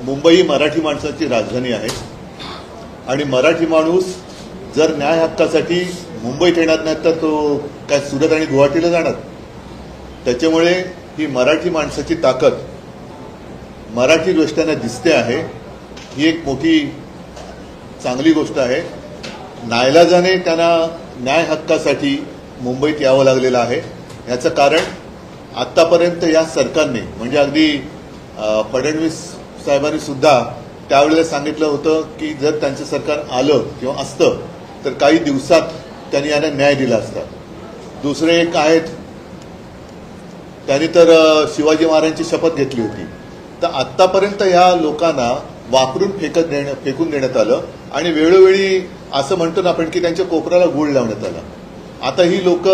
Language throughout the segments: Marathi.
मुंबई ही मराठी माणसाची राजधानी आहे आणि मराठी माणूस जर न्याय हक्कासाठी मुंबईत येणार नाही तर तो काय सुरत आणि गुवाहाटीला जाणार. त्याच्यामुळे ही मराठी माणसाची ताकद मराठी दृष्ट्याने दिसते आहे. ही एक मोठी चांगली गोष्ट आहे. नाईलाजाने त्यांना न्याय हक्कासाठी मुंबईत यावं लागलेलं आहे. याचं कारण आत्तापर्यंत या सरकारने म्हणजे अगदी फडणवीस साहेबांनी सुद्धा त्यावेळेला सांगितलं होतं की जर त्यांचं सरकार आलं किंवा असतं तर काही दिवसात त्यांनी यांना न्याय दिला असता. दुसरे एक आहेत, त्यांनी तर शिवाजी महाराजांची शपथ घेतली होती. तर आत्तापर्यंत ह्या लोकांना वापरून फेकून देण्यात आलं आणि वेळोवेळी असं म्हणतो ना आपण की त्यांच्या कोपराला गूळ लावण्यात आला. आता ही लोक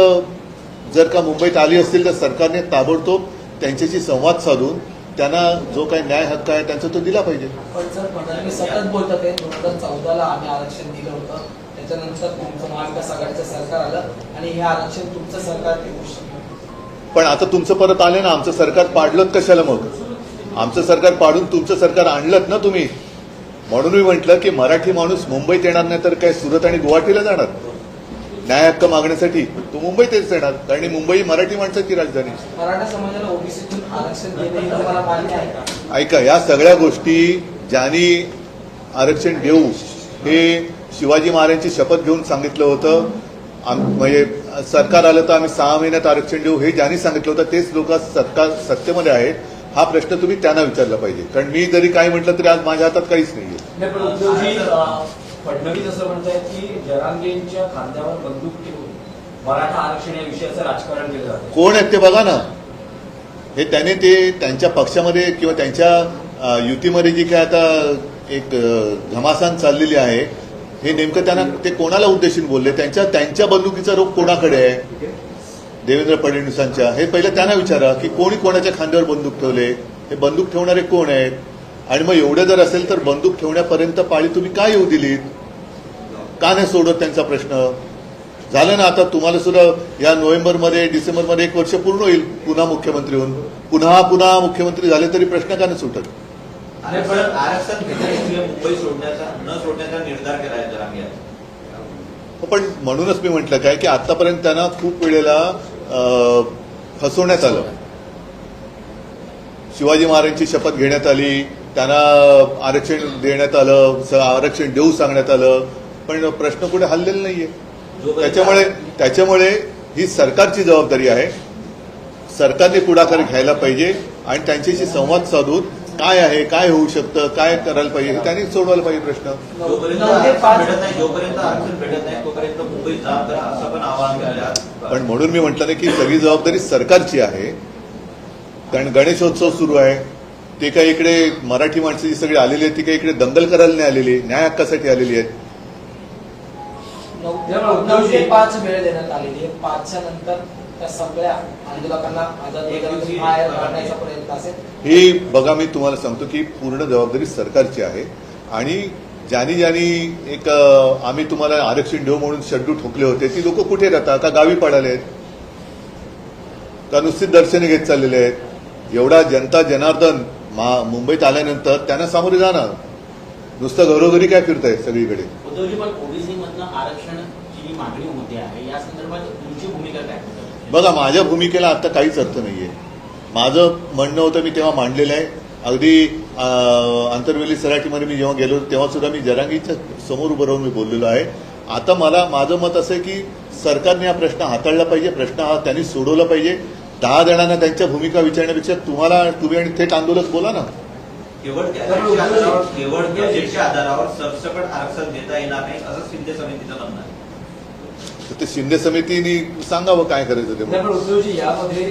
जर का मुंबईत आली असतील तर सरकारने ताबडतोब त्यांच्याशी संवाद साधून त्यांना जो काही न्याय हक्क आहे त्यांचा तो दिला पाहिजे. पण सर फडणवीस सतत बोलतात 2014ला आम्ही आरक्षण दिलं होतं, त्याच्यानंतर तुमचं महाविकास आघाडीचं सरकार आलं आणि हे आरक्षण तुमचं सरकार देऊ शकतं. पण आता तुमचं परत आले ना, आमचं सरकार पाडलं कशाला मग? आमचं सरकार पाडून तुमचं सरकार आणलं ना तुम्ही. म्हणून मी म्हटलं की मराठी माणूस मुंबईत येणार नाही तर काय सुरत आणि गुवाहाटीला जाणार न्याय हक्क मागण्यासाठी. तो मुंबईतच येणार कारण मुंबई मराठी माणसाची राजधानी. मराठा समाजाला ओबीसीतून आरक्षण देणे तुम्हाला मान्य आहे का? ऐका, या सगळ्या गोष्टी ज्यांनी आरक्षण देऊ हे शिवाजी महाराजांची शपथ घेऊन सांगितलं होतं. म्हणजे सरकार आलं तर आम्ही 6 महिन्यात आरक्षण देऊ हे ज्यांनी सांगितलं होतं तेच लोक सत्तेमध्ये आहेत. हा प्रश्न तुम्ही त्यांना विचारला पाहिजे. कारण मी जरी काय म्हटलं तरी आज माझ्या हातात काहीच नाहीये. फडणवीस असं म्हणतायत की जरांगेंच्या खांद्यावर बंदूक ठेवून मराठा आरक्षण या विषयाचं राजकारण केलं जातं. कोण आहेत ते बघा ना. हे त्याने ते त्यांच्या पक्षामध्ये किंवा त्यांच्या युतीमध्ये जी काय आता एक घमासान चाललेली आहे हे नेमकं त्यांना ते कोणाला उद्देशून बोलले? त्यांच्या बंदुकीचा रोग कोणाकडे आहे? देवेंद्र फडणवीसांच्या. हे पहिलं त्यांना विचारा की कोणी कोणाच्या खांद्यावर बंदूक ठेवले, हे बंदूक ठेवणारे कोण आहेत? आणि मग एवढं जर असेल तर बंदूक ठेवण्यापर्यंत पाळी तुम्ही काय येऊ दिलीत? का नाही सोडत त्यांचा प्रश्न? झालं ना, आता तुम्हाला सुद्धा या नोव्हेंबरमध्ये डिसेंबरमध्ये 1 वर्ष पूर्ण होईल पुन्हा मुख्यमंत्री होऊन. पुन्हा मुख्यमंत्री झाले तरी प्रश्न का नाही सुटत? आरक्षण मुंबई सोडण्याचा न सोडण्याचा निर्धार केला आहे जरांगे. पण म्हणूनच मी म्हटलं काय की आतापर्यंत त्यांना खूप वेळेला फसवण्यात आलं. शिवाजी महाराजांची शपथ घेण्यात आली, त्यांना आरक्षण देण्यात आलं, आरक्षण देऊ सांगण्यात आलं, पण प्रश्न पुढे हललेला नाहीये. त्याच्यामुळे ही सरकारची जबाबदारी आहे. सरकारने पुढाकार घ्यायला पाहिजे आणि त्यांच्याशी संवाद साधून काय आहे, काय होऊ शकतं, काय करायला पाहिजे हे त्यांनी सोडवायला पाहिजे प्रश्न. जोपर्यंत आरक्षण भेटत नाही तोपर्यंत मुंबईत जा करा असं पण आवाहन केलं. पण म्हणून मी म्हटलं नाही की सगळी जबाबदारी सरकारची आहे. कारण गणेशोत्सव सुरू आहे, ते काही इकडे मराठी माणसं जी सगळी आलेली आहेत ती काही इकडे दंगल करायला नाही आलेली, न्याय हक्कासाठी आलेली आहेत. 9 ते 5 वेळ देण्यात आलेली आहे. 5च्या नंतर त्या सगळ्या आंदोलकांना बाहेर काढण्याचा प्रयत्न असेल. ही बघा, मी तुम्हाला सांगतो की पूर्ण जबाबदारी सरकारची आहे. आणि ज्यांनी एक आम्ही तुम्हाला आरक्षण देऊ म्हणून शड्डू ठोकले होते ती लोक कुठे राहतात? का गावी पडाले आहेत? का नुसतीच दर्शने घेत चाललेले आहेत? एवढा जनता जनार्दन मुंबईत आल्यानंतर त्यांना सामोरे जाणार. नुसतं घरोघरी काय फिरताय सगळीकडे? उद्धवजी, पण ओबीसी मधनं आरक्षणाची जी मागणी होते आहे या संदर्भात तुमची भूमिका काय? बघा, माझ्या भूमिकेला आता काहीच अर्थ नाहीये. माझं म्हणणं होतं, मी तेव्हा मांडलेलं आहे. अगदी आंतरवेली सराटीमध्ये मी जेव्हा गेलो तेव्हा सुद्धा मी जरांगीच्या समोर उभं राहून मी बोललेलो आहे. आता माझं मत असं आहे की सरकारने हा प्रश्न हाताळला पाहिजे. प्रश्न हा त्यांनी सोडवला पाहिजे. 10 जणांना त्यांच्या भूमिका विचारण्यापेक्षा तुम्ही आणि थेट आंदोलक बोला ना. केवळ गॅजेटच्या आधारावर सरसकट आरक्षण देता येणार नाही असं शिंदे समितीचं म्हणणं आहे. ते शिंदे समितीने सांगावं काय करायचं ते. पण उद्धवजी, यामध्ये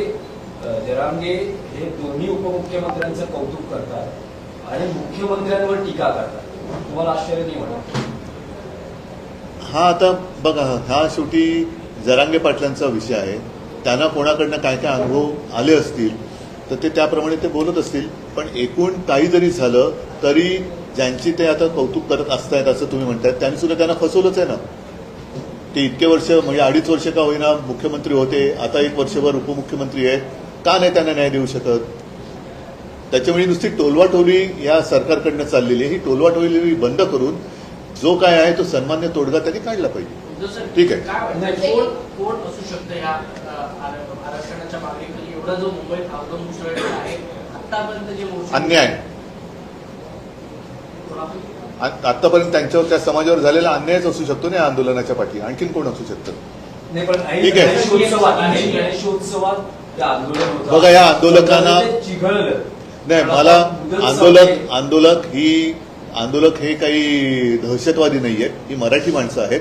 जरांगे हे दोन्ही उपमुख्यमंत्र्यांचं कौतुक करतात आणि मुख्यमंत्र्यांवर टीका करतात. तुम्हाला आश्चर्य नाही वाटत? हा, आता बघा, हा शेवटी जरांगे पाटलांचा विषय आहे. त्यांना कोणाकडनं काय काय अनुभव आले असतील तर ते त्याप्रमाणे ते बोलत असतील. पण एकूण काही जरी झालं तरी ज्यांची ते आता कौतुक करत असतायत असं तुम्ही म्हणतायत त्यांनी सुद्धा त्यांना फसवलंच आहे ना. ते इतके वर्ष म्हणजे 2.5 वर्ष का होईना मुख्यमंत्री होते, आता 1 वर्षभर उपमुख्यमंत्री आहेत. का नाही त्यांना न्याय देऊ शकत? त्याच्यामुळे नुसती टोलवाटोली या सरकारकडनं चाललेली आहे. ही टोलवाटोली बंद करून जो काय आहे तो सन्मान्य तोडगा त्यांनी काढला पाहिजे. उद्धव सर, ठीक आहे. काय वाटतं कोण असू शकतं या आरक्षणाच्या मागणीखाली एवढा जो मुंबईत आंदोलन उसळलेला आहे आतापर्यंत जे मोर्चे अन्याय आतापर्यंत त्यांच्यावर त्या समाजावर झालेला अन्यायच असू शकतो ना या आंदोलनाच्या पाठी. आणखीन कोण असू शकतं? नाही पण ठीक आहे. गणेशोत्सवात ते आंदोलन होतं. बघा, या आंदोलकांना ते चिघळलं. नाही, पण मला आता मुदत आंदोलक हे काही दहशतवादी नाही आहेत. ही मराठी माणसं आहेत.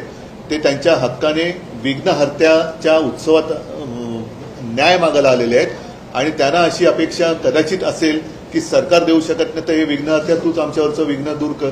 ते त्यांच्या हक्काने विघ्नहर्त्याच्या उत्सवात न्याय मागायला आलेले आहेत आणि त्यांना अशी अपेक्षा कदाचित असेल की सरकार देऊ शकत नाही तर हे विघ्नहर्त्या तूच आमच्यावरचं विघ्न दूर कर.